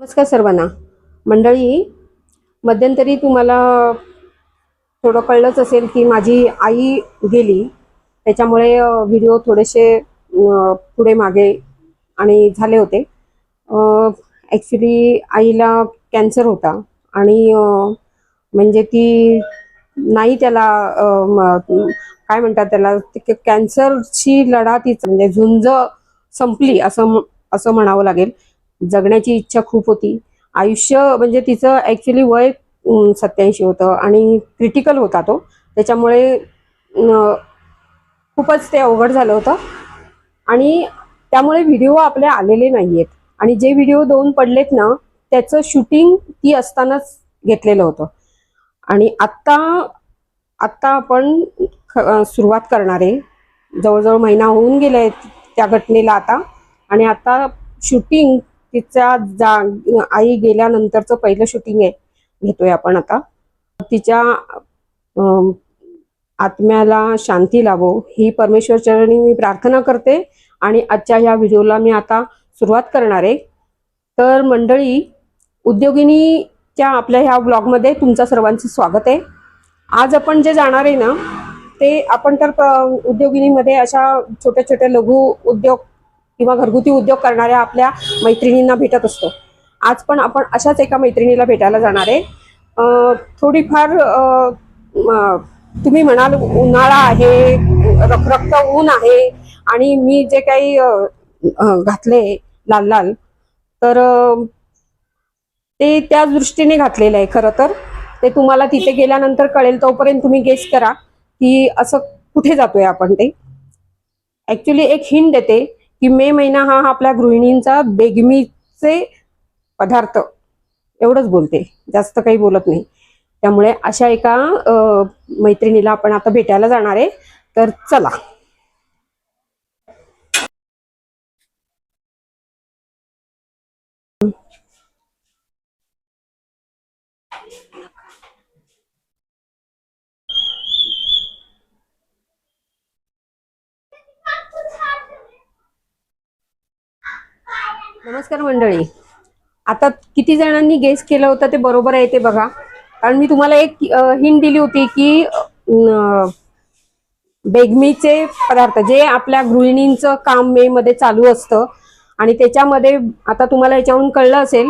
नमस्कार सर्वांना. मंडळी, मध्यंतरी तुम्हाला थोडं कळलंच असेल की माझी आई गेली. त्याच्यामुळे व्हिडिओ थोडेसे पुढे मागे आणि झाले होते. ॲक्च्युली आईला कॅन्सर होता आणि म्हणजे ती नाही त्याला काय म्हणतात त्याला, कॅन्सरची लढा तिचा म्हणजे झुंज संपली असं म्हणावं लागेल. जगण्याची इच्छा खूप होती. आयुष्य म्हणजे तिचं ॲक्च्युली वय 87 होतं आणि क्रिटिकल होता तो. त्याच्यामुळे खूपच ते अवघड झालं होतं आणि त्यामुळे व्हिडिओ आपले आलेले नाही आहेत. आणि जे व्हिडिओ 2 पडलेत ना, त्याचं शूटिंग ती असतानाच घेतलेलं होतं. आणि आत्ता आपण सुरुवात करणार आहे. जवळजवळ महिना होऊन गेलाय त्या घटनेला आता. आणि आता शूटिंग तिच्या आई गेल्यानंतरचं पहिलं शूटिंग आहे, घेतोय आपण आता. तिच्या आत्म्याला शांती लाभो ही परमेश्वर चरणी मी प्रार्थना करते. आणि आजच्या ह्या व्हिडिओला मी आता सुरुवात करणार आहे. तर मंडळी, उद्योगिनीच्या आपल्या ह्या ब्लॉगमध्ये तुमचं सर्वांचं स्वागत आहे. आज आपण जे जाणार आहे ना, ते आपण तर उद्योगिनीमध्ये अशा छोट्या छोट्या लघु उद्योग किंवा घरगुती उद्योग करणाऱ्या आपल्या मैत्रिणींना भेटत असतो. आज पण आपण अशाच एका मैत्रिणीला भेटायला जाणार आहे. थोडीफार तुम्ही म्हणाल उन्हाळा आहे, रखरखत ऊन आहे आणि मी जे काही घातले लाल लाल, तर ते त्या दृष्टीने घातलेलं आहे. खरं तर ते तुम्हाला तिथे गेल्यानंतर कळेल. तोपर्यंत तुम्ही गेस करा की असं कुठे जातोय आपण. ते ऍक्च्युली एक हिंट देते की मे महिना हा आपल्या गृहिणींचा बेगमीचे पदार्थ, एवढंच बोलते, जास्त काही बोलत नाही. त्यामुळे अशा एका मैत्रिणीला आपण आता भेटायला जाणार आहे. तर चला. नमस्कार मंडळी. आता किती जणांनी गेस केलं होतं ते बरोबर आहे ते बघा. कारण मी तुम्हाला एक हिंट दिली होती की बेगमीचे पदार्थ जे आपल्या गृहिणींचं काम मे मध्ये चालू असतं. आणि त्याच्यामध्ये आता तुम्हाला याच्यावरून कळलं असेल,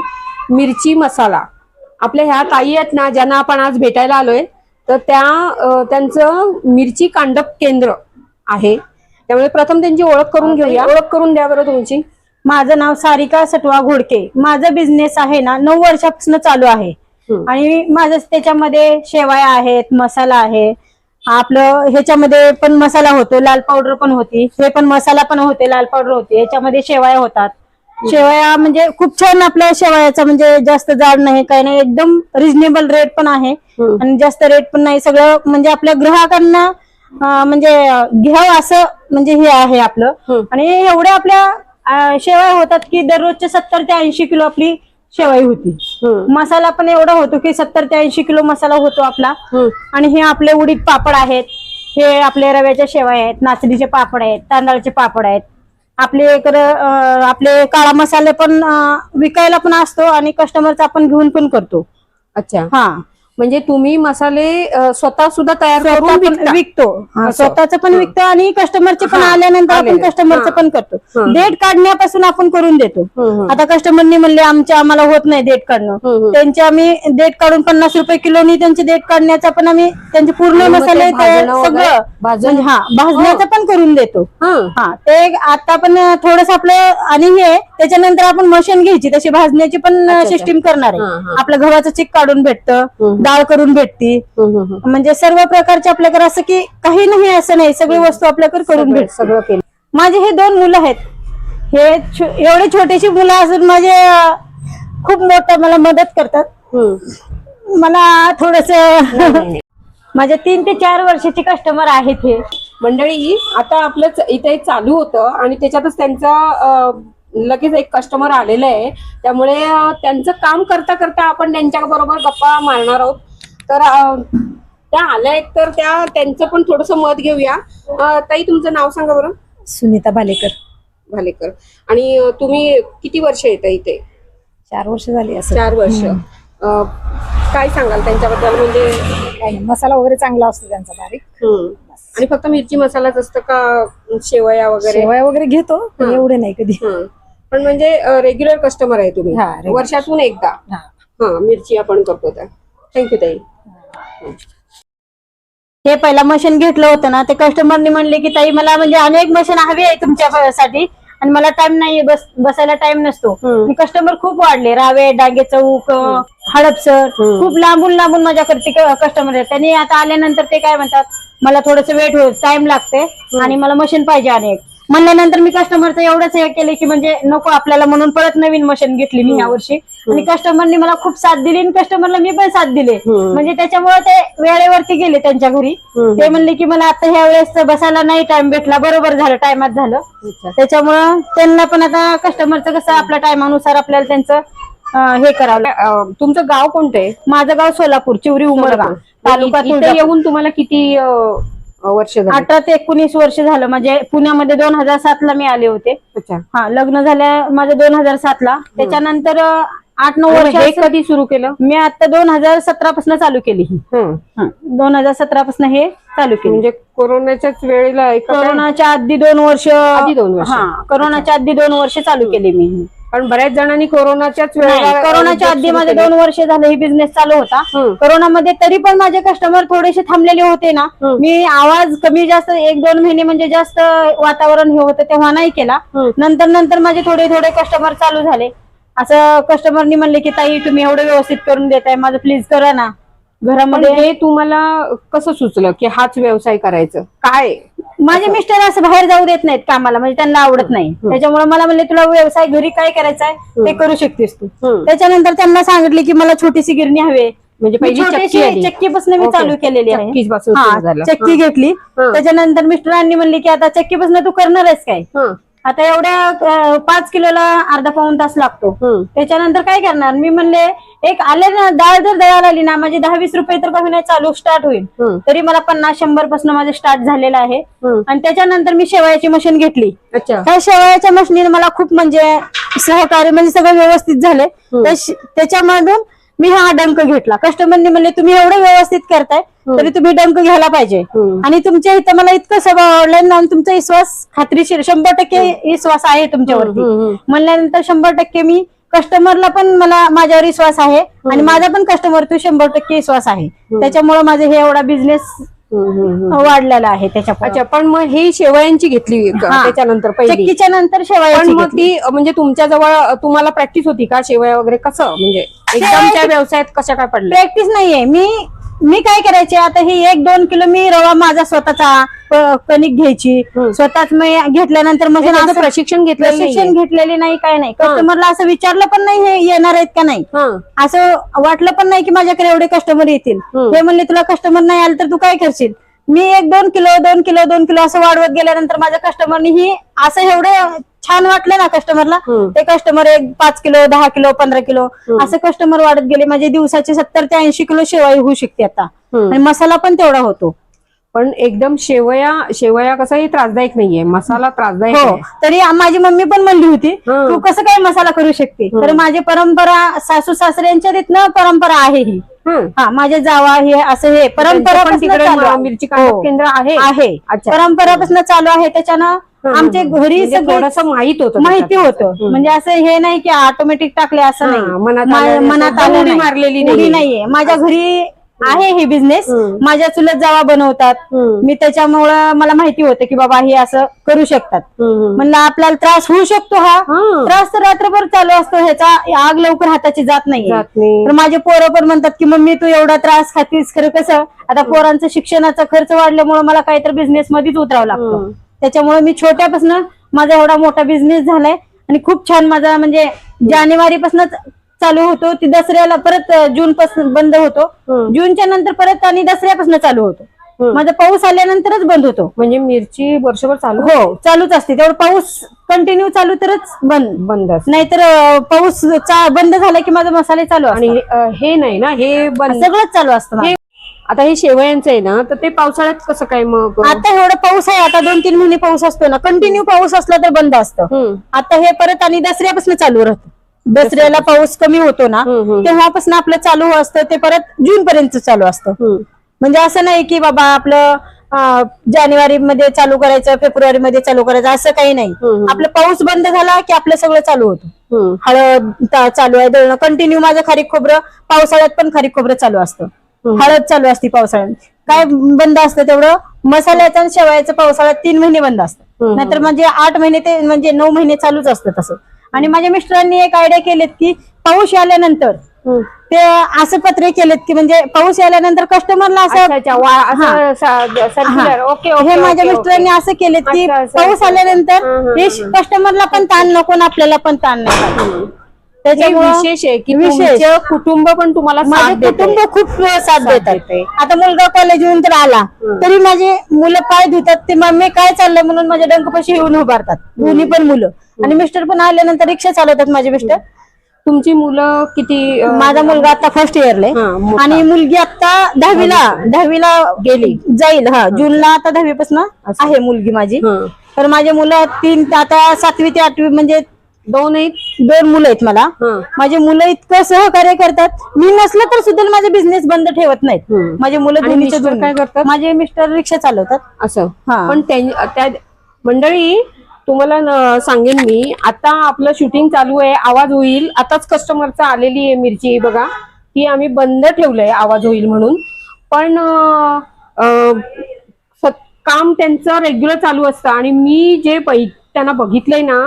मिरची मसाला. आपल्या ह्या ताई आहेत ना, ज्यांना आपण आज भेटायला आलोय, तर त्यांचं मिरची कांडप केंद्र आहे. त्यामुळे प्रथम त्यांची ओळख करून घेऊया. ओळख करून द्या बरं तुमची. माझं नाव सारिका सटवा घोडके. माझा बिझनेस आहे ना 9 वर्षापासून चालू आहे. आणि माझं त्याच्यामध्ये शेवाया आहेत, मसाला आहे. आपलं ह्याच्यामध्ये पण मसाला होतो, लाल पावडर पण होती, हे पण मसाला पण होते, लाल पावडर होते. याच्यामध्ये शेवाया होतात. शेवाया म्हणजे खूप छान आपल्या शेवायाचा, म्हणजे जास्त जाड नाही, काही नाही, एकदम रिझनेबल रेट पण आहे आणि जास्त रेट पण नाही. सगळं म्हणजे आपल्या ग्राहकांना म्हणजे घ्यावं असं म्हणजे हे आहे आपलं. आणि एवढ्या आपल्या शेवाया होतात की दररोजच्या 70 ते 80 किलो आपली शेवाई होती. मसाला पण एवढा होतो की 70 ते 80 किलो मसाला होतो आपला. आणि हे आपले उडीद पापड आहेत, हे आपले रव्याच्या शेवाया आहेत, नाचणीचे पापड आहेत, तांदळाचे पापड आहेत. आपले आपले काळा मसाले पण विकायला पण असतो आणि कस्टमरचा आपण घेऊन पण करतो. अच्छा. हा, म्हणजे तुम्ही मसाले स्वतः सुद्धा तयार करून विकतो. स्वतःच पण विकतो आणि कस्टमरचे पण आल्यानंतर आपण कस्टमरचं पण करतो. डेट काढण्यापासून आपण करून देतो. आता कस्टमरनी म्हणले आम्हाला होत नाही डेट काढणं, त्यांचे आम्ही डेट काढून 50 रुपये किलोनी त्यांचे डेट काढण्याचा पण आम्ही त्यांचे पूर्ण मसाले सगळं भाजण्याचं पण करून देतो. हा, ते आता पण थोडस आपलं आणि हे त्याच्यानंतर आपण मशीन घ्यायची तशी भाजण्याची पण सिस्टीम करणार आहे. आपलं गव्हाचं चिक काढून भेटतं, डाळ करून भेटती, म्हणजे सर्व प्रकारचे आपल्याकडे, असं की काही नाही असं नाही, सगळी वस्तू आपल्याकडे करून भेट. सगळं केलं. माझे हे 2 मुलं आहेत. हे एवढे छोटीशी मुलं असून माझे खूप मोठं मला मदत करतात. मला थोडस माझे 3 ते 4 वर्षाचे कस्टमर आहेत हे. मंडळी, आता आपलं इथे चालू होतं आणि त्याच्यातच त्यांचा लगेच एक कस्टमर आलेलं आहे. त्यामुळे त्यांचं काम करता करता आपण त्यांच्या बरोबर गप्पा मारणार आहोत. तर त्या आल्या आहेत, तर त्यांचं पण थोडस मत घेऊया. ताई, तुमचं नाव सांगा बरं. सुनीता भालेकर. भालेकर. आणि तुम्ही किती वर्ष येता इथे? 4 वर्ष झाली असं. 4 वर्ष. काय सांगाल त्यांच्याबद्दल? म्हणजे काही नाही, मसाला वगैरे चांगला असतो त्यांचा बारीक. आणि फक्त मिरची मसालाच असतं का शेवया वगैरे? शेवया वगैरे घेतो पण एवढे नाही कधी. पण म्हणजे रेग्युलर कस्टमर आहे तुम्ही? हा, regular. वर्षातून एकदा? हा. हा, मिरची आपण करतो तर. थँक्यू ताई. हे पहिला मशीन घेतलं होतं ना, ते कस्टमरनी म्हणले की ताई मला म्हणजे अनेक मशीन हवी आहे तुमच्यासाठी आणि मला टाइम नाही, बसायला टाइम नसतो. कस्टमर खूप वाढले, रावे, डांगे चौक, हडपसर, खूप लांबून लांबून माझ्याकडे कस्टमर आहेत. त्यांनी आता आल्यानंतर ते काय म्हणतात, मला थोडस वेट होत, टाइम लागते आणि मला मशीन पाहिजे अनेक म्हणल्यानंतर मी कस्टमरचं एवढंच हे केले की म्हणजे नको आपल्याला, म्हणून परत नवीन मशीन घेतली मी या वर्षी. आणि कस्टमरनी मला खूप साथ दिली आणि कस्टमरला मी पण साथ दिले. म्हणजे त्याच्यामुळे ते वेळेवरती गेले त्यांच्या घरी. ते म्हणले की मला आता ह्या वेळेस बसायला नाही टाइम भेटला, बरोबर झालं, टायमात झालं. त्याच्यामुळं त्यांना पण आता कस्टमरचं कसं आपल्या टायमानुसार आपल्याला त्यांचं हे करावं. तुमचं गाव कोणतं आहे? माझं गाव सोलापूर, चिवरी उमरगा तालुका. इथे येऊन तुम्हाला किती वर्ष झाली? 18 ते 19 वर्ष झालं. म्हणजे पुण्यामध्ये 2007 ला मी आले होते. अच्छा. हा, लग्न झाल्या माझं 2007 ला. त्याच्यानंतर 8-9 वर्ष. हे कधी सुरू केलं? मी आता 2017 पासून चालू केली ही. 2017 पासून हे चालू केली. म्हणजे कोरोनाच्याच वेळेला? कोरोनाच्या आधी 2 वर्ष. हा, कोरोनाच्या आधी 2 वर्ष चालू केली मी. पण बऱ्याच जणांनी कोरोनाच्याच वेळेला. कोरोनाच्या आधी माझे 2 वर्ष झाले ही बिझनेस चालू होता. कोरोनामध्ये तरी पण माझे कस्टमर थोडेसे थांबलेले होते ना. मी आवाज कमी जास्त 1-2 महिने म्हणजे जास्त वातावरण हे होतं तेव्हा नाही केला. नंतर माझे थोडे कस्टमर चालू झाले. असं कस्टमरनी म्हणले की ताई तुम्ही एवढं व्यवस्थित करून देताय, माझं प्लीज करा ना घरामध्ये. हे तुम्हाला कसं सुचलं की हाच व्यवसाय करायचं? काय? माझे मिस्टर असं बाहेर जाऊ देत नाहीत कामाला, म्हणजे त्यांना आवडत नाही. त्याच्यामुळे मला म्हणले तुला व्यवसाय घरी काय करायचा आहे ते करू शकतेस तू. त्याच्यानंतर त्यांना सांगितले की मला छोटीशी गिरणी हवी. म्हणजे पहिली चक्कीपासून मी चालू केलेली आहे. चक्की घेतली. त्याच्यानंतर मिस्टरांनी म्हणले की आता चक्कीपासून तू करणारच काय, आता एवढ्या 5 किलोला अर्धा पाऊण तास लागतो. त्याच्यानंतर काय करणार? मी म्हणले एक आले ना, डाळ जर दळायला आली ना, माझे 10-20 रुपये तर कमी नाही चालू स्टार्ट होईल. तरी मला 50-100 पासून माझं स्टार्ट झालेलं आहे. आणि त्याच्यानंतर मी शेवयाची मशीन घेतली. त्या शेवयाच्या मशीनीने मला खूप म्हणजे सहकार्य, म्हणजे सगळं व्यवस्थित झाले. त्याच्यामधून मी हा डंक घेतला. कस्टमरने म्हणले तुम्ही एवढं व्यवस्थित करताय तरी तुम्ही डंक घ्यायला पाहिजे. आणि तुमच्या इथं मला इतकं स्वभाव आवडला आणि तुमचा विश्वास खात्रीशीर 100% विश्वास आहे तुमच्यावरती म्हणल्यानंतर 100% मी कस्टमरला पण मला माझ्यावर विश्वास आहे आणि माझा पण कस्टमर 100% विश्वास आहे. त्याच्यामुळे माझं हे एवढा बिझनेस वाढलेला आहे त्याच्या. अच्छा. पण मग ही शेवयांची घेतली त्याच्यानंतर चक्कीच्या नंतर शेवयांची मग ती म्हणजे तुमच्या जवळ तुम्हाला प्रॅक्टिस होती का शेवया वगैरे? कसं म्हणजे एकदम त्या व्यवसायात कशा काय पडलं? प्रॅक्टिस नाहीये. मी काय करायचे, आता हे 1-2 किलो मी रवा माझा स्वतःचा कणिक घ्यायची स्वतःच. मी घेतल्यानंतर मग प्रशिक्षण घेतलेले नाही, काय नाही. कस्टमरला असं विचारलं पण नाही हे येणार आहेत का नाही, असं वाटलं पण नाही की माझ्याकडे एवढे कस्टमर येतील. हे म्हणले तुला कस्टमर नाही आले तर तू काय करशील? मी 1-2 किलो असं वाढवत गेल्यानंतर माझ्या कस्टमरनी ही असं एवढं छान वाटलं ना कस्टमरला. ते कस्टमर 5 किलो 10 किलो 15 किलो असं कस्टमर वाढत गेले. माझे दिवसाचे 70 ते 80 किलो शेवया होऊ शकते आता. आणि मसाला पण तेवढा होतो. पण एकदम शेवया कसं त्रासदायक नाहीये, मसाला त्रासदायक आहे. तरी माझी मम्मी पण म्हणली होती तू कसं काय मसाला करू शकते. तर माझी परंपरा सासू सासऱ्यांच्या तिथनं परंपरा आहे ही. हा, माझे जावा हे असं हे परंपरा मिरची केंद्र आहे. परंपरापासून चालू आहे. त्याच्यानं आमच्या घरी थोडंसं माहिती होतं. म्हणजे असं हे नाही की ऑटोमॅटिक टाकले असं नाही, मनात आलं मारलेली नाहीये. माझ्या घरी आहे हे बिझनेस. माझ्या चुलत जावा बनवतात. मी त्याच्यामुळं मला माहिती होतं की बाबा हे असं करू शकतात. म्हणलं आपल्याला त्रास होऊ शकतो, हा त्रास तर रात्रभर चालू असतो, ह्याचा आग लवकर हाताची जात नाही. तर माझे पोरं पण म्हणतात की मम्मी तू एवढा त्रास खातीस, खरं कसं आता पोरांचं शिक्षणाचा खर्च वाढल्यामुळे मला काहीतरी बिझनेस मध्येच उतरावं लागतं. त्याच्यामुळे मी छोट्यापासून माझा एवढा मोठा बिझनेस झालाय आणि खूप छान. माझा म्हणजे जानेवारी पासूनच चालू होतो, ती दसऱ्याला परत जून पासून बंद होतो. जूनच्या नंतर परत आणि दसऱ्यापासून चालू होतो. माझा पाऊस आल्यानंतरच बंद होतो. म्हणजे मिरची वर्षभर चालू? हो, चालूच असते. तेवढं पाऊस कंटिन्यू चालू तरच बंद नाहीतर पाऊस बंद झाला की माझा मसाले चालू. आणि हे नाही ना, हे सगळंच चालू असतं. आता हे शेवयांचं आहे ना, तर ते पावसाळ्यात कसं काय? मग आता एवढा पाऊस आहे, आता 2-3 महिने पाऊस असतो ना, कंटिन्यू पाऊस असला तर बंद असतं. आता हे परत आणि दसऱ्यापासून चालू राहतं. दसऱ्याला पाऊस कमी होतो ना तेव्हापासून आपलं चालू असतं ते परत जून पर्यंत चालू असतं. म्हणजे असं नाही की बाबा आपलं जानेवारी मध्ये चालू करायचं, फेब्रुवारी मध्ये चालू करायचं, असं काही नाही. आपलं पाऊस बंद झाला की आपलं सगळं चालू होतं. हळद चालू आहे, दळणं कंटिन्यू. माझं खारीक खोबरं पावसाळ्यात पण खारीक खोबरं चालू असतं, हळद चालू असते पावसाळ्यात. काय बंद असतं तेवढं मसाल्याचं आणि शेवयाचं पावसाळ्यात 3 महिने बंद असतं. नाहीतर म्हणजे 8 महिने ते म्हणजे 9 महिने चालूच असतं तसं. आणि माझ्या मिस्टरांनी एक आयडिया केलेत की पाऊस आल्यानंतर ते असं पत्रे केलेत की म्हणजे पाऊस आल्यानंतर कस्टमरला असं हे माझ्या मिस्टरांनी असं केलेत की पाऊस आल्यानंतर कस्टमरला पण ताण नको आणि आपल्याला पण ताण नाही. त्याच्यामुळे विशेष आहे की तुमचं कुटुंब पण तुम्हाला माझे कुटुंब खूप साथ देतात. आता मुलगा कॉलेजहून तर आला तरी माझे मुलं पाय धुतात, ते मम्मी काय चाललंय म्हणून माझ्या डंकपाशी येऊन उभारतात, दोन्ही पण मुलं. आणि मिस्टर पण आल्यानंतर रिक्षा चालवतात माझे मिस्टर. तुमची मुलं किती? माझा मुलगा आता फर्स्ट इयरला आणि मुलगी आता 10वीला गेली जाईल. जूनला आता 10वी पासून आहे मुलगी माझी. तर माझे मुलं 3 आता 7वी ते 8वी म्हणजे 2 मुलं आहेत मला. माझे मुलं इतकं सहकार्य करतात, मी नसलं तर सुद्धा माझे बिझनेस बंद ठेवत नाहीत. माझे मुलं दोन्हीचे दोन काय करतात, माझे मिस्टर रिक्षा चालवतात असं. पण त्या मंडळी तुम्हाला सांगेन मी, आता आपलं शूटिंग चालू आहे, आवाज होईल. आताच कस्टमरचा आलेली आहे मिरची बघा, ती आम्ही बंद ठेवलंय आवाज होईल म्हणून. पण काम त्यांचं रेग्युलर चालू असतं. आणि मी जे त्यांना बघितलंय ना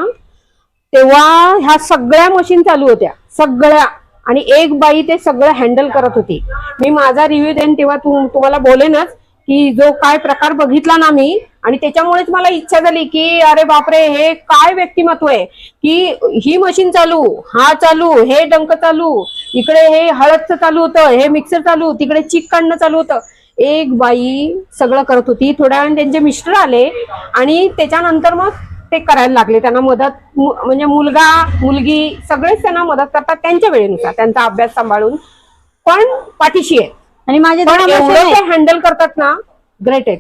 तेव्हा ह्या सगळ्या मशीन चालू होत्या सगळ्या, आणि एक बाई ते सगळं हँडल करत होती. मी माझा रिव्ह्यू देईन तेव्हा तुम्हाला बोलेनच की जो काय प्रकार बघितला ना मी, आणि त्याच्यामुळेच मला इच्छा झाली की अरे बापरे, हे काय व्यक्तिमत्व आहे की ही मशीन चालू, हा चालू, हे डंक चालू, इकडे हे हळदचं चालू होतं, हे मिक्सर चालू, तिकडे चिक काढणं चालू होतं. एक बाई सगळं करत होती. थोड्या वेळाने त्यांचे मिस्टर आले आणि त्याच्यानंतर मग ते करायला लागले. त्यांना मदत म्हणजे मुलगा मुलगी सगळेच त्यांना मदत करतात त्यांच्या वेळेनुसार, त्यांचा अभ्यास सांभाळून, पण पाठीशी आहे. आणि माझे ते हँडल करतात ना, ग्रेट आहेत.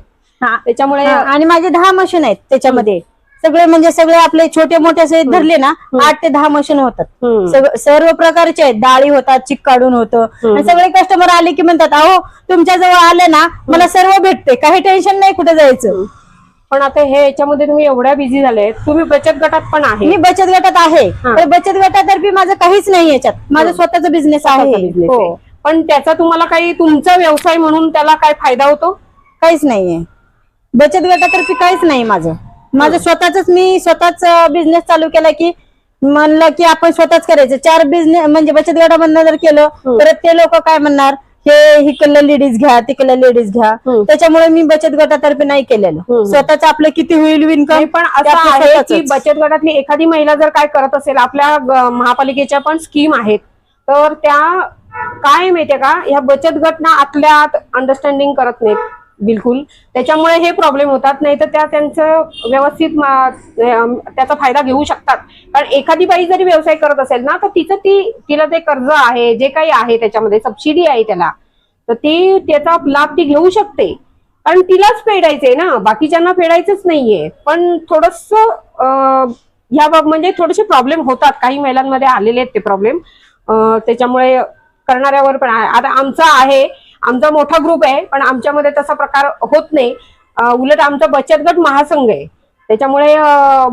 त्याच्यामुळे आणि माझे 10 मशीन आहेत त्याच्यामध्ये. सगळे म्हणजे सगळे आपले छोटे मोठे असे धरले ना 8 ते 10 मशीन होतात. सर्व प्रकारचे आहेत, डाळी होतात, चिक काढून होतं. आणि सगळे कस्टमर आले की म्हणतात अहो तुमच्या जवळ आले ना मला सर्व भेटते, काही टेन्शन नाही कुठे जायचं. पण आता हे याच्यामध्ये तुम्ही एवढ्या बिझी झाले, तुम्ही बचत गटात पण आहे. मी बचत गटात आहे, तर बचत गटातर्फे माझं काहीच नाही याच्यात, माझा स्वतःचा बिझनेस आहे. पण त्याचा तुम्हाला काही तुमचा व्यवसाय म्हणून त्याला काय फायदा होतो? काहीच नाहीये बचत गटातर्फे, काहीच नाही माझं स्वतःच. मी स्वतःच बिझनेस चालू केला की म्हणलं की आपण स्वतःच करायचं. 4 बिझनेस म्हणजे बचत गटामधनं जर केलं तर ते लोक काय म्हणणार, हे हिकडलं लेडीज घ्या, तिकडलं लेडीज घ्या. त्याच्यामुळे मी बचत गटातर्फे नाही केलेलं. स्वतःच आपलं किती होईल इन्कम. पण असं आहे की बचत गटातली एखादी महिला जर काय करत असेल, आपल्या महापालिकेच्या पण स्कीम आहेत, तर त्या काय माहितीये का, ह्या बचत गट ना आतल्या आत अंडरस्टँडिंग करत नाहीत बिलकुल. त्याच्यामुळे हे प्रॉब्लेम होतात. नाही तर त्या त्यांचं व्यवस्थित त्याचा फायदा घेऊ शकतात. कारण एखादी बाई जरी व्यवसाय करत असेल ना, तर तिला ते कर्ज आहे, जे काही आहे त्याच्यामध्ये सबसिडी आहे त्याला, तर ती त्याचा लाभ ती घेऊ शकते. कारण तिलाच फेडायचंय ना, बाकीच्यांना फेडायचंच नाहीये. पण थोडस ह्या म्हणजे थोडेसे प्रॉब्लेम होतात, काही महिलांमध्ये आलेले आहेत ते प्रॉब्लेम. त्याच्यामुळे करणाऱ्यावर पण आहे. आता आमचा मोठा ग्रुप आहे, पण आमच्यामध्ये तसा प्रकार होत नाही. उलट आमचा बचत गट महासंघ आहे, त्याच्यामुळे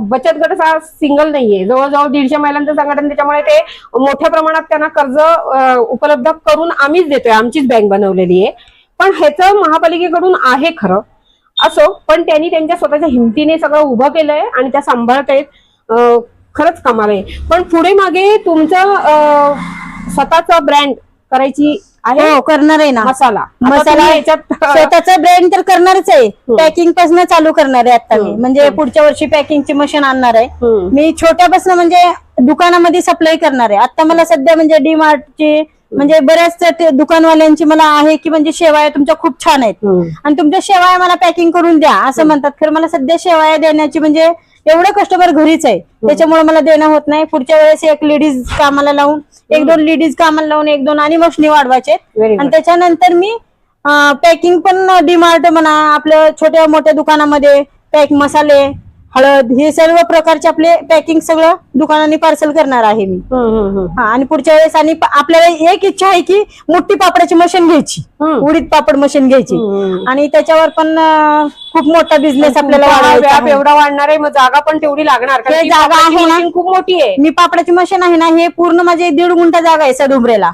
बचत गट असा सिंगल नाहीये. जवळजवळ 150 महिलांचं संघटन, त्याच्यामुळे ते मोठ्या प्रमाणात त्यांना कर्ज उपलब्ध करून आम्हीच देतोय, आमचीच बँक बनवलेली आहे. पण ह्याचं महापालिकेकडून आहे खरं असो, पण त्यांनी त्यांच्या स्वतःच्या हिमतीने सगळं उभं केलंय आणि त्या सांभाळत आहेत. खरंच कमाल आहे. पण पुढे मागे तुमचं स्वतःचा ब्रँड करायची आहे? हो, करणार आहे ना. मसाला याच्यात स्वतःचा ब्रँड तर करणारच आहे. पॅकिंग पासून चालू करणार आहे आता मी. म्हणजे पुढच्या वर्षी पॅकिंगची मशीन आणणार आहे मी. छोट्यापासून म्हणजे दुकानामध्ये सप्लाय करणार आहे. आता मला सध्या म्हणजे डी-मार्टची म्हणजे बऱ्याच दुकानवाल्यांची मला आहे की म्हणजे शेवाया तुमच्या खूप छान आहेत आणि तुमच्या शेवाया मला पॅकिंग करून द्या असं म्हणतात. खरं मला सध्या शेवाया देण्याची म्हणजे एवढं कस्टमर घरीच आहे, त्याच्यामुळे मला देणं होत नाही. पुढच्या वेळेस एक लेडीज कामाला लावून, 1-2 लेडीज कामाला लावून 1-2 आणि मशनी वाढवायचे. आणि त्याच्यानंतर मी पॅकिंग पण डी-मार्ट म्हणा, आपल्या छोट्या मोठ्या दुकानामध्ये पॅक मसाले, हळद हे सर्व प्रकारचे आपले पॅकिंग सगळं दुकानाने पार्सल करणार आहे मी. हा, आणि पुढच्या वेळेस आणि आपल्याला एक इच्छा आहे की मोठी पापडाची मशीन घ्यायची, उडीद पापड मशीन घ्यायची आणि त्याच्यावर पण खूप मोठा बिझनेस आपल्याला वाढवायचा व्याप आहे. एवढा वाढणार आहे, मग जागा पण तेवढी लागणार कारण ते ती जागा पापडाची आहे ना. machine खूप मोठी आहे. मी पापडाची मशीन आहे ना, हे पूर्ण माझे 1.5 गुंठा जागा आहे सडुंबरेला.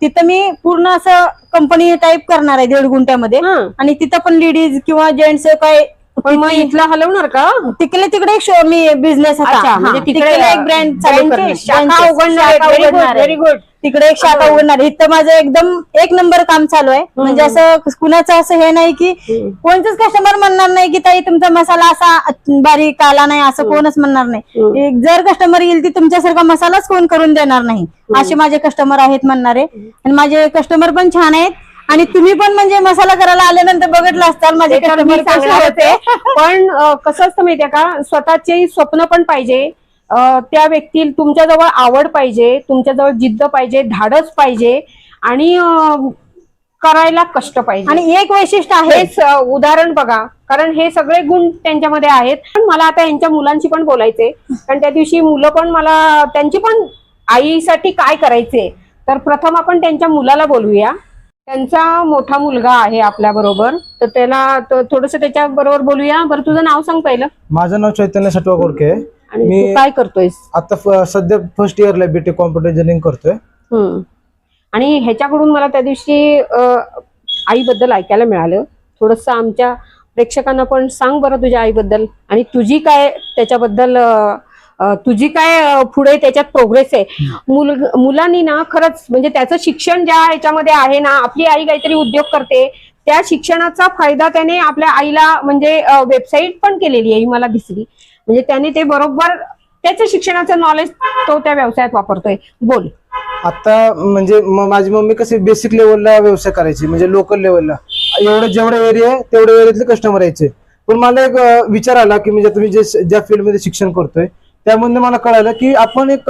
तिथं मी पूर्ण असं कंपनी टाईप करणार आहे 1.5 गुंठ्यामध्ये. आणि तिथं पण लेडीज किंवा जेंट्स काय पण मग इथला हलवणार का? तिकडे एक मी बिझनेस अच्छा, म्हणजे तिकडे एक ब्रँड चालू करणार. शाखा उघडणार. Very good. तिकडे एक शाखा उघडणार. इथं माझं एकदम 1 नंबर काम चालू आहे. म्हणजे असं कुणाचं असं हे नाही की कोणतेच कस्टमर म्हणणार नाही की ताई तुमचा मसाला असा बारीक आला नाही, असं कोणच म्हणणार नाही. जर कस्टमर येईल ती तुमच्यासारखा मसालाच कोण करून देणार नाही, असे माझे कस्टमर आहेत म्हणणारे. आणि माझे कस्टमर पण छान आहेत. आणि तुम्ही पण म्हणजे मसाला करायला आल्यानंतर बघितलं असताल माझे कस्टमर कसे होते. पण कसं असतं माहितीये का, स्वतःचे स्वप्न पण पाहिजे, त्या व्यक्ती तुमच्याजवळ आवड पाहिजे, तुमच्याजवळ जिद्द पाहिजे, धाडस पाहिजे आणि करायला कष्ट पाहिजे. आणि एक वैशिष्ट्य आहे, हेच उदाहरण बघा, कारण हे सगळे गुण त्यांच्यामध्ये आहेत. पण मला आता यांच्या मुलांशी पण बोलायचे, कारण त्या दिवशी मुलं पण मला त्यांची पण आईसाठी काय करायचे. तर प्रथम आपण त्यांच्या मुलाला बोलूया. त्यांचा मोठा मुलगा आहे आपल्या बरोबर, तर त्याला थोडस त्याच्या बरोबर बोलूया. बरं, तुझं नाव सांग पहिलं. माझं नाव चैतन्य सटवा गोडके आहे. आणि मी तू काय करतोयस आता सध्या फर्स्ट इयरला बीटेक कॉम्प्युटर इंजिनिअरिंग करतोय. आणि ह्याच्याकडून मला त्या दिवशी आईबद्दल ऐकायला मिळालं. थोडस आमच्या प्रेक्षकांना पण सांग बरं तुझ्या आईबद्दल आणि तुझी काय त्याच्याबद्दल तुझी काय पुढे त्याच्यात प्रोग्रेस आहे. मुलांनी ना खरंच म्हणजे त्याचं शिक्षण ज्या ह्याच्यामध्ये आहे ना, आपली आई काहीतरी उद्योग करते, त्या शिक्षणाचा फायदा त्याने आपल्या आईला म्हणजे वेबसाईट पण केलेली आहे मला दिसली. म्हणजे त्याने ते बरोबर त्याचं शिक्षणाचं नॉलेज तो त्या व्यवसायात वापरतोय. बोल. आता म्हणजे माझी मम्मी कशी बेसिक लेवलला व्यवसाय करायची, म्हणजे लोकल लेवलला जेवढा एरिया आहे तेवढ्या एरियातले कस्टमर यायचे. पण मला एक विचार आला की म्हणजे तुम्ही ज्या फील्डमध्ये शिक्षण करतोय त्यामध्ये मला कळालं की आपण एक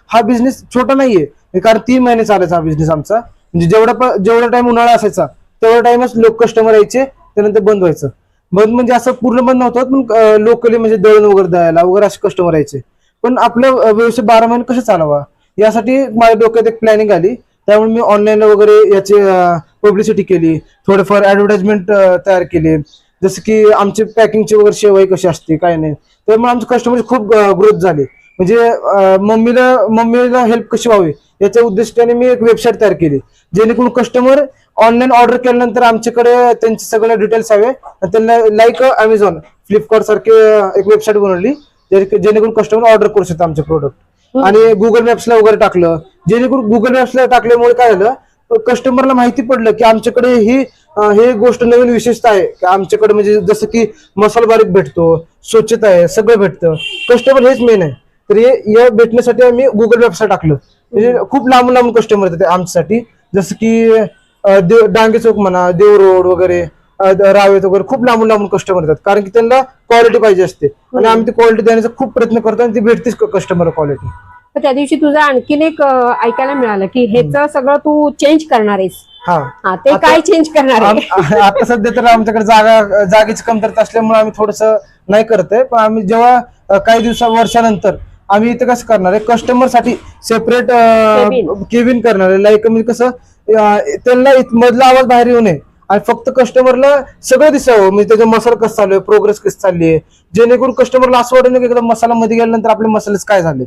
हा बिझनेस छोटा नाहीये, कारण 3 महिने चालायचा हा बिझनेस आमचा. म्हणजे जेवढा टाइम उन्हाळा असायचा तेवढा टाइमच लोक कस्टमर यायचे, त्यानंतर बंद व्हायचं. बंद म्हणजे असं पूर्ण बंद नव्हतं, पण लोकली म्हणजे दळण वगैरे द्यायला वगैरे असे कस्टमर यायचे. पण आपलं व्यवसाय 12 महिने कसं चालवा यासाठी माझ्या डोक्यात एक प्लॅनिंग आली. त्यामुळे मी ऑनलाईन वगैरे याची पब्लिसिटी केली, थोडंफार ऍडव्हर्टाइजमेंट तयार केली, जसं की आमची पॅकिंगची वगैरे सेवाई कशी असते काय नाही. त्यामुळे आमचे कस्टमर खूप ग्रोथ झाली. म्हणजे मम्मीला हेल्प कशी व्हावी याच्या उद्देशाने मी एक वेबसाईट तयार केली, जेणेकरून कस्टमर ऑनलाईन ऑर्डर केल्यानंतर आमच्याकडे त्यांचे सगळे डिटेल्स हवे. त्यांना लाईक अमेझॉन, फ्लिपकार्ट सारखे एक वेबसाईट बनवली, जेणेकरून कस्टमर ऑर्डर करू शकतात आमचे प्रोडक्ट. आणि गुगल मॅप्सला वगैरे टाकलं, जेणेकरून गुगल मॅप्सला टाकल्यामुळे काय झालं, कस्टमरला माहिती पडलं की आमच्याकडे हे गोष्ट नवीन विशेषता आहे की आमच्याकडे म्हणजे जसं की मसाला बारीक भेटतो, स्वच्छता आहे, सगळं भेटतं. कस्टमर हेच मेन आहे. तर हे भेटण्यासाठी आम्ही गुगल मॅप्सला टाकलं. म्हणजे खूप लांबून कस्टमर येतात आमच्यासाठी, जसं की डांगे चौक म्हणा, देव रोड वगैरे, रावेत वगैरे खूप लांबून कस्टमर येतात, कारण की त्यांना क्वालिटी पाहिजे असते आणि आम्ही ती क्वालिटी देण्याचा खूप प्रयत्न करतो आणि ती भेटतेच कस्टमर क्वालिटी. त्या दिवशी तुझं आणखीन एक ऐकायला मिळालं की ह्याचं सगळं तू चेंज करणार आहेस. हा, ते काय चेंज करणार आहे? आता सध्या तर आमच्याकडे जागेची कमतरता असल्यामुळे आम्ही थोडस नाही करतोय. पण आम्ही जेव्हा काही वर्षानंतर आम्ही इथं कसं करणार आहे, कस्टमर साठी सेपरेट केबिन करणार आहे. लाईक म्हणजे कसं त्यांना मधला आवाज बाहेर येऊ नये आणि फक्त कस्टमरला सगळं दिसावं, म्हणजे त्याचा मसाला कसं चालू आहे, प्रोग्रेस कसं चालली आहे, जेणेकरून कस्टमरला असं वाटलं की एकदा मसाला मध्ये गेल्यानंतर आपले मसालेच काय झाले.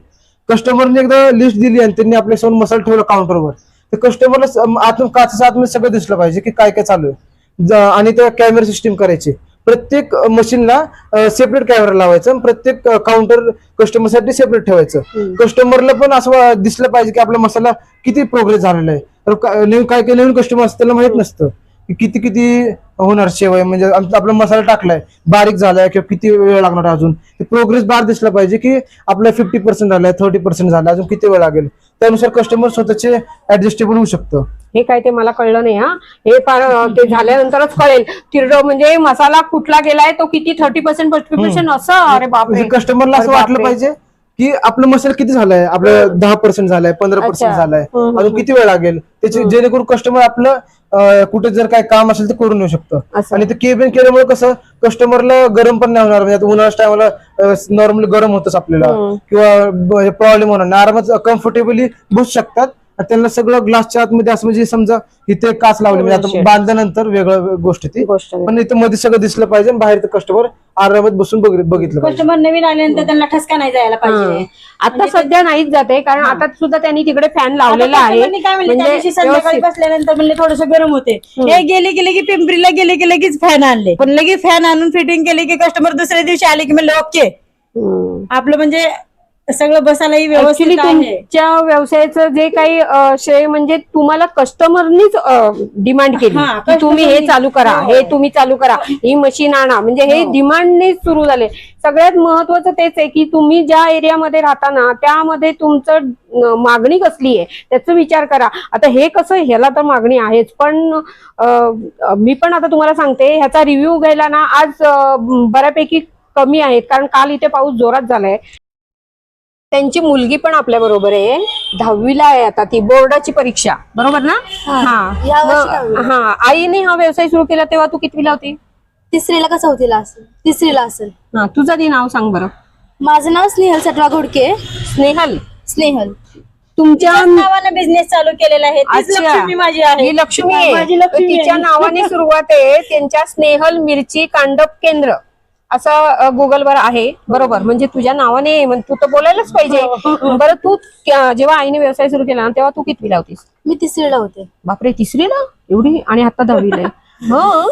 कस्टमरने एकदा लिस्ट दिली आणि त्यांनी आपल्यासमोर मसाला ठेवला काउंटरवर, तर कस्टमरला आतून काचेच्या आतमध्ये सगळं दिसलं पाहिजे की काय काय चालू आहे. आणि त्या कॅमेरा सिस्टीम करायची, प्रत्येक मशीनला सेपरेट कॅमेरा लावायचा, प्रत्येक काउंटर कस्टमरसाठी सेपरेट ठेवायचं. कस्टमरला पण असं दिसलं पाहिजे की आपला मसाला किती प्रोग्रेस झालेला आहे. तर काय नवीन कस्टमर असतं त्याला माहित नसतं की किती होणार सेवा, म्हणजे आपला मसाला टाकलाय बारीक झालाय किंवा किती वेळ लागणार अजून, प्रोग्रेस बार दिसला पाहिजे की आपला 50% झालाय, 30% झालाय, अजून किती वेळ लागेल. त्यानुसार कस्टमर स्वतःचे ऍडजस्टेबल होऊ शकतं. हे काय ते मला कळलं नाही. हे ते झाल्यानंतरच कळेल तिरडं म्हणजे मसाला कुठला गेलाय, तो किती 30% 50% असं. अरे बापरे, कस्टमरला असं वाटलं पाहिजे की आपलं मसाला किती झालाय, आपलं 10% झालाय, 15% झालाय, अजून किती वेळ लागेल त्याची, जेणेकरून कस्टमर आपलं कुठे जर काय काम असेल तर करून येऊ शकतं. असं. आणि ते केबिन केल्यामुळे कसं कस्टमरला गरम पण नाही होणार, म्हणजे आता उन्हाळ्याच्या टायमाला नॉर्मली गरम होतच आपल्याला, किंवा प्रॉब्लेम होणार नाही, आरामात कम्फर्टेबली बसू शकतात. आणि त्यांना सगळं ग्लासच्या आतमध्ये असं, म्हणजे समजा इथे काच लावली म्हणजे आता बांधल्यानंतर वेगळं गोष्ट ती, पण इथे मध्ये सगळं दिसलं पाहिजे आणि बाहेर कस्टमर आरामात बसून बघितलं पाहिजे. कस्टमर नवीन आल्यानंतर त्यांना ठसका नाही जायला पाहिजे. आता सध्या नाहीच जाते, कारण आता सुद्धा त्यांनी तिकडे फॅन लावलेला आहे. काय म्हणले, त्या दिवशी संध्याकाळी बसल्यानंतर म्हणले थोडस गरम होते, हे गेले की पिंपरीला गेले की लगेच फॅन आणले, पण लगेच फॅन आणून फिटिंग केले की कस्टमर दुसऱ्या दिवशी आले की म्हणले ओके, आपलं म्हणजे सगळं बसायलाही ऍक्च्युली व्यवस्थित आहे. तुमच्या व्यवसायाचं जे काही श्रेय म्हणजे तुम्हाला कस्टमरनीच डिमांड केली की तुम्ही हे चालू करा, हे तुम्ही चालू करा, ही मशीन आणा, म्हणजे हे डिमांडने सुरू झाले. सगळ्यात महत्वाचं तेच आहे की तुम्ही ज्या एरियामध्ये राहता ना त्यामध्ये तुमचं मागणी कसली आहे त्याचा विचार करा. आता हे कसं, ह्याला तर मागणी आहेच, पण मी पण आता तुम्हाला सांगते ह्याचा रिव्ह्यू घ्यायला ना आज बऱ्यापैकी कमी आहेत, कारण काल इथे पाऊस जोरात झालाय. त्यांची मुलगी पण आपल्या बरोबर आहे, 10वीला आहे आता ती, बोर्डाची परीक्षा, बरोबर ना? हा, आईने हा व्यवसाय सुरू केला तेव्हा तू कितवीला होती? तिसरीला का चौथीला असेल, तिसरीला असेल. हा, तुझं ती नाव सांग बरं. माझं नाव स्नेहल सटवा घोडके. स्नेहल. स्नेहल. तुमच्या नावाने बिझनेस चालू केलेला आहे. तीच अच्छा. लक्ष्मी माझी आहे. ही लक्ष्मी आहे. माझी लक्ष्मी आहे. तिच्या नावाने सुरुवात आहे, त्यांच्या स्नेहल मिरची कांडप केंद्र असं गुगलवर आहे, बरोबर? म्हणजे तुझ्या नावाने, तू तर बोलायलाच पाहिजे. बरं, तू जेव्हा आईने व्यवसाय सुरू केला तेव्हा तू कितवीला होतीस? मी तिसरीला होते. बापरे, तिसरीला एवढी? आणि आता 10वीला आहे. हो,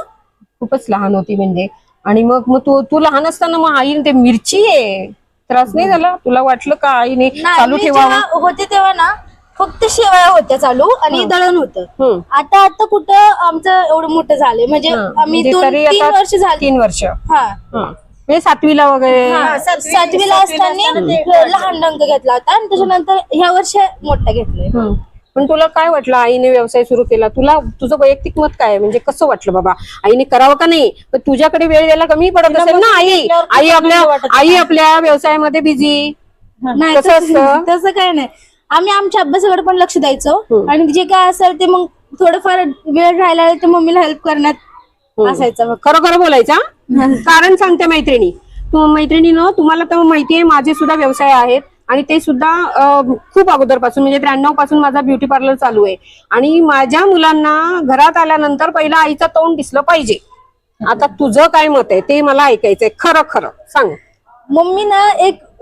खूपच लहान होती म्हणजे. आणि मग तू लहान असताना मग आईने ते मिरची आहे, त्रास नाही झाला तुला? वाटलं का आईने चालू मी ठेवावं? जेव्हा होते तेव्हा ना फक्त शेवया होत्या चालू आणि दळण होतं. आता कुठं आमचं एवढं मोठं झालंय, म्हणजे आम्ही म्हणजे तरी 3 आता वर्ष झाली. 3 वर्ष. हा, म्हणजे 7वीला वगैरे. सातवीला असताना लहान डंक घेतला होता आणि त्याच्यानंतर ह्या वर्षी मोठा घेतलाय. पण तुला काय वाटलं आईने व्यवसाय सुरू केला? तुझं वैयक्तिक मत काय, म्हणजे कसं वाटलं बाबा आईने करावं का नाही? पण तुझ्याकडे वेळ द्यायला कमी पडत असेल ना? आई आपल्या व्यवसायामध्ये बिझी. नाही, कसं असतं? तसं काय नाही, आम्ही आमच्या अभ्यासाकडे पण लक्ष द्यायचो आणि जे काय असेल ते मग थोडंफार वेळ राहिला तर मम्मीला हेल्प करण्यात असायचं. खरोखर बोलायचा. कारण सांगते मैत्रिणीनं, तुम्हाला तर माहितीये माझे सुद्धा व्यवसाय आहेत आणि ते सुद्धा खूप अगोदरपासून, म्हणजे 93 पासून माझा ब्युटी पार्लर चालू आहे. आणि माझ्या मुलांना घरात आल्यानंतर पहिला आईचं तोंड दिसलं पाहिजे. आता तुझं काय मत आहे ते मला ऐकायचंय, खरं सांग. मम्मी ना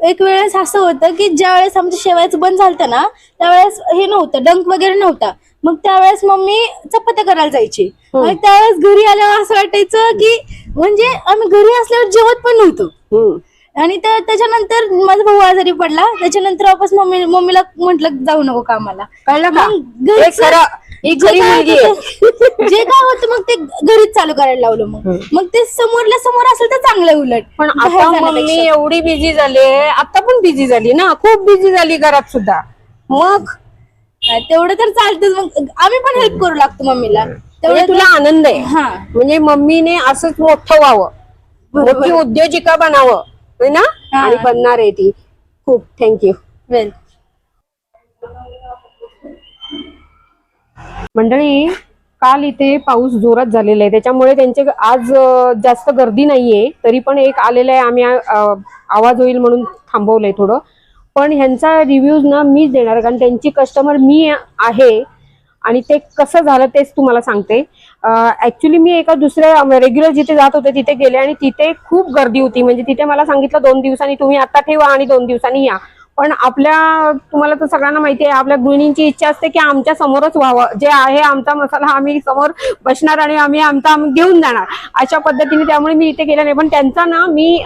एक वेळेस असं होतं की ज्या वेळेस आमचं शेवायचं बंद झालं ना त्यावेळेस हे नव्हतं, डंक वगैरे नव्हता. मग त्यावेळेस मम्मी चपात्या करायला जायची. मग त्यावेळेस घरी आल्यावर असं वाटायचं की म्हणजे आम्ही घरी असल्यावर जेवत पण नव्हतो. आणि त्याच्यानंतर माझा भाऊ आजारी पडला, त्याच्यानंतर वापस मम्मीला म्हंटल जाऊ नको कामाला. कळलं का? जे काय होतं मग ते घरीच चालू करायला लावलं. मग ते समोरल्या समोर असेल तर चांगलं उलट. पण आता मम्मी एवढी बिझी झाली, आता पण बिझी झाली ना, खूप बिझी झाली घरात सुद्धा. मग तेवढं तर चालतंच, मग आम्ही पण हेल्प करू लागतो मम्मीला. म्हणजे तुला आनंद आहे, हा, म्हणजे मम्मीने असंच मोठं व्हावं, मोठी उद्योजिका बनावं ना, आणि बनणार आहे ती. खूप थँक्यू. वेल. मंडळी, काल इथे पाऊस जोरात झालेला आहे, त्याच्यामुळे त्यांचे आज जास्त गर्दी नाहीये. तरी पण एक आलेला आहे, आम्ही आवाज होईल म्हणून थांबवलंय थोडं. पण ह्यांचा रिव्ह्यूज ना मीच देणार, कारण त्यांची कस्टमर मी आहे. आणि ते कसं झालं तेच तुम्हाला सांगते. ऍक्च्युली मी एका दुसऱ्या रेग्युलर जिथे जात होते तिथे गेले आणि तिथे खूप गर्दी होती. म्हणजे तिथे मला सांगितलं 2 दिवसांनी तुम्ही आता ठेवा आणि 2 दिवसांनी या. पण तुम्हाला तर सगळ्यांना माहिती आहे, आपल्या गृहिणींची इच्छा असते की आमच्या समोरच व्हावं, जे आहे आमचा मसाला आम्ही समोर बसणार आणि आम्ही घेऊन जाणार अशा पद्धतीने. त्यामुळे मी इथे गेले नाही. पण त्यांचा ना मी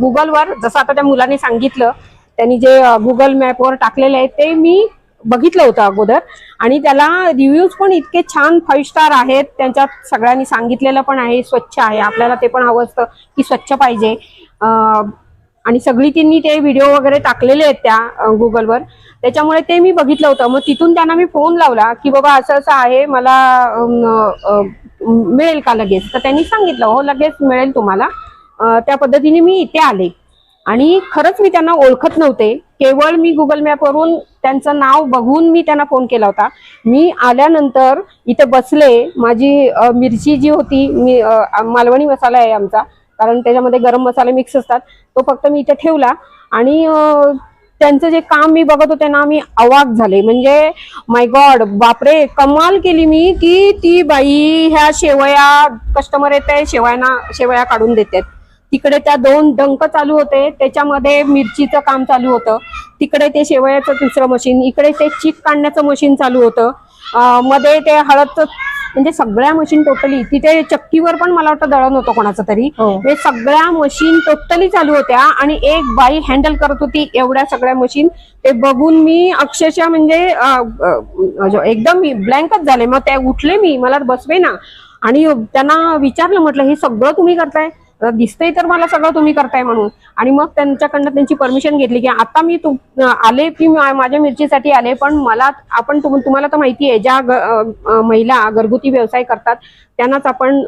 गुगलवर, जसं आता त्या मुलाने सांगितलं, त्यांनी जे गुगल मॅपवर टाकलेले आहे ते मी बघितलं होतं अगोदर. आणि त्याला रिव्ह्यूज पण इतके छान 5 स्टार आहेत. त्यांच्यात सगळ्यांनी सांगितलेलं पण आहे स्वच्छ आहे. आपल्याला ते पण हवं असतं की स्वच्छ पाहिजे. आणि सगळी त्यांनी ते व्हिडिओ वगैरे टाकलेले आहेत त्या गुगलवर, त्याच्यामुळे ते मी बघितलं होतं. मग तिथून त्यांना मी फोन लावला की बाबा असं असं आहे, मला मिळेल का लगेच? तर त्यांनी सांगितलं हो लगेच मिळेल तुम्हाला. त्या पद्धतीने मी इथे आले. आणि खरंच मी त्यांना ओळखत नव्हते. केवळ मी गुगल मॅपवरून त्यांचं नाव बघून मी त्यांना फोन केला होता. मी आल्यानंतर इथे बसले, माझी मिरची जी होती, मी मालवणी मसाला आहे आमचा, कारण त्याच्यामध्ये गरम मसाले मिक्स असतात, तो फक्त मी इथे ठेवला आणि त्यांचं जे काम मी बघत होते ना, मी अवाक झाले. म्हणजे माय गॉड, बापरे, कमाल केली मी की ती बाई ह्या शेवया, कस्टमर येते शेवया काढून देतात. तिकडे त्या 2 डंक चालू होते, त्याच्यामध्ये मिरचीचं काम चालू होतं, तिकडे ते शेवयाचं दुसरं मशीन, इकडे ते चीक काढण्याचं मशीन चालू होतं, मध्ये ते हळदचं, म्हणजे सगळ्या मशीन टोटली. तिथे चक्कीवर पण मला वाटतं दळण होतं कोणाचं तरी. हे सगळ्या मशीन टोटली चालू होत्या आणि एक बाई हँडल करत होती एवढ्या सगळ्या मशीन. ते बघून मी अक्षरशः म्हणजे एकदम ब्लँकच झाले. मग ते उठले, मी मला बसवे ना, आणि त्यांना विचारलं, म्हटलं हे सगळं तुम्ही करताय, दिसतंय तर मला सगळं तुम्ही करताय म्हणून. आणि मग त्यांच्याकडनं त्यांची परमिशन घेतली की आता मी आले की माझ्या मिरचीसाठी आले, पण मला तुम्हाला तर माहिती आहे, ज्या महिला घरगुती व्यवसाय करतात त्यांनाच आपण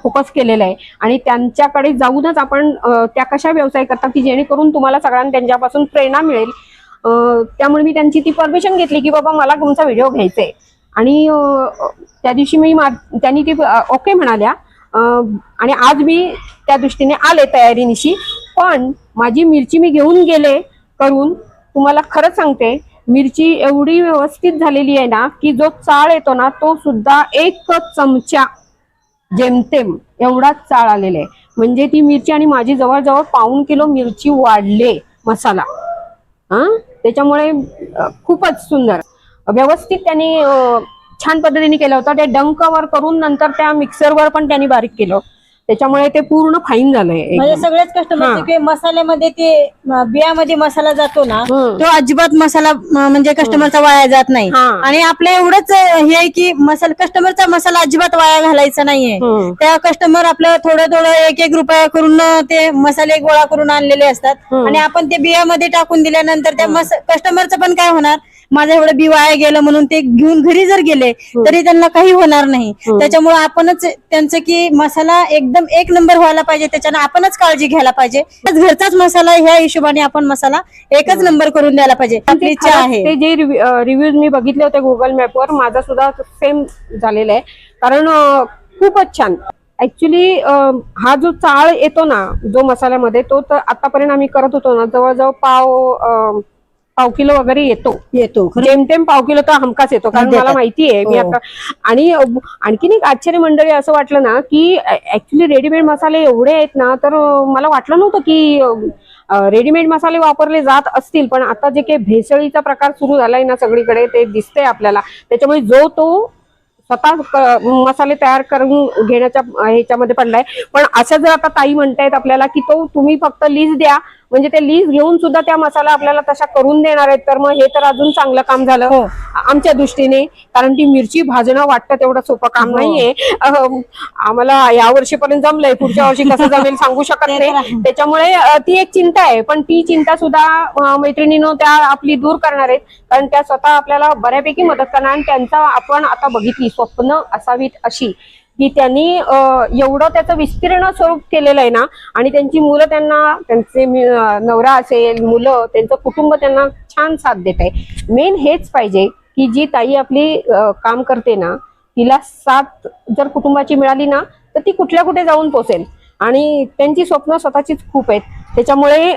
फोकस केलेला आहे आणि त्यांच्याकडे जाऊनच आपण त्या कशा व्यवसाय करतात की जेणेकरून तुम्हाला सगळ्यांना त्यांच्यापासून प्रेरणा मिळेल. त्यामुळे मी त्यांची ती परमिशन घेतली की बाबा मला तुमचा व्हिडिओ घ्यायचा आहे. आणि त्या दिवशी त्यांनी ती ओके म्हणाल्या आणि आज मी त्या दृष्टीने आले तयारीनिशी. पण माझी मिरची मी घेऊन गेले करून, तुम्हाला खरंच सांगते, मिरची एवढी व्यवस्थित झालेली आहे ना की जो चाळ येतो ना तो सुद्धा 1 चमचा जेमतेम एवढाच चाळ आलेला आहे. म्हणजे ती मिरची, आणि माझी जवळजवळ 1.5 किलो मिरची वाढले मसाला. त्याच्यामुळे खूपच सुंदर व्यवस्थित त्यांनी छान पद्धतीने केलं होतं. ते डंकवर करून नंतर त्या मिक्सरवर पण त्यांनी बारीक केलं, त्याच्यामुळे ते पूर्ण फाईन झालंय. म्हणजे सगळेच कस्टमर मसाल्यामध्ये ते बियामध्ये मसाला जातो ना, तो अजिबात मसाला म्हणजे कस्टमरचा वाया जात नाही. आणि आपलं एवढंच हे आहे की कस्टमरचा मसाला अजिबात वाया घालायचा नाहीये. त्या कस्टमर आपलं थोडं 1-1 रुपया करून ते मसाले गोळा करून आणलेले असतात आणि आपण ते बियामध्ये टाकून दिल्यानंतर त्या कस्टमरचं पण काय होणार, माझं एवढं बी वाया गेलं म्हणून ते घेऊन घरी जर गेले तरी त्यांना काही होणार नाही. त्याच्यामुळे आपणच त्यांचं की मसाला एकदम 1 नंबर व्हायला पाहिजे, त्याच्यानं आपणच काळजी घ्यायला पाहिजे. घरचाच मसाला ह्या हिशोबाने आपण मसाला 1च नंबर करून द्यायला पाहिजे. आपली इच्छा आहे. ते जे रिव्ह्यूज मी बघितले होते गुगल मॅपवर, माझा सुद्धा सेम झालेला आहे. कारण खूपच छान. ऍक्च्युली हा जो चाळ येतो ना जो मसाल्यामध्ये, तो तर आतापर्यंत आम्ही करत होतो ना, जवळजवळ पाव किलो वगैरे येतो जेमतेम 1/2 किलो तर हमखास येतो, कारण मला माहिती आहे. मी आता आणि आणखीन एक आश्चर्य मंडळी असं वाटलं ना की ऍक्च्युली रेडीमेड मसाले एवढे आहेत ना, तर मला वाटलं नव्हतं की रेडीमेड मसाले वापरले जात असतील. पण आता जे काही भेसळीचा प्रकार सुरू झालाय ना सगळीकडे, ते दिसतंय आपल्याला. त्याच्यामुळे जो तो स्वतः मसाले तयार करून घेण्याच्या ह्याच्यामध्ये पडलाय. पण असं जर आता ताई म्हणतायत आपल्याला की तो तुम्ही फक्त लीज द्या, म्हणजे ते लीज घेऊन सुद्धा त्या मसाला आपल्याला तशा करून देणार आहेत, तर मग हे तर अजून चांगलं काम झालं आमच्या दृष्टीने. कारण ती मिरची भाजणं वाटतं तेवढं सोपं काम नाहीये. आम्हाला या वर्षीपर्यंत जमलंय, पुढच्या वर्षी कसं जमेल सांगू शकत नाही. त्याच्यामुळे ती एक चिंता आहे, पण ती चिंता सुद्धा मैत्रिणीनं त्या आपली दूर करणार आहेत, कारण त्या स्वतः आपल्याला बऱ्यापैकी मदत करणार. आणि त्यांचा आपण आता बघितली स्वप्न असावीत अशी की त्यांनी एवढं त्याचं विस्तीर्ण स्वरूप केलेलं आहे ना, आणि त्यांची मुलं त्यांचे नवरा असेल, मुलं, त्यांचं कुटुंब त्यांना छान साथ देत आहे. मेन हेच पाहिजे की जी ताई आपली काम करते ना, तिला साथ जर कुटुंबाची मिळाली ना, तर ती कुठल्या कुठे जाऊन पोहोचेल. आणि त्यांची स्वप्न स्वतःचीच खूप आहेत. त्याच्यामुळे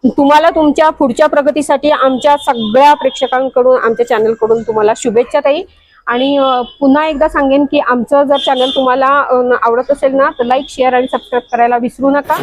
तुम्हाला तुमच्या पुढच्या प्रगतीसाठी आमच्या सगळ्या प्रेक्षकांकडून, आमच्या चॅनलकडून तुम्हाला शुभेच्छा ताई. आणि पुन्हा एकदा सांगेन की आमचं जर चॅनल तुम्हाला आवडत असेल ना, तर लाईक, शेअर आणि सबस्क्राईब करायला विसरू नका.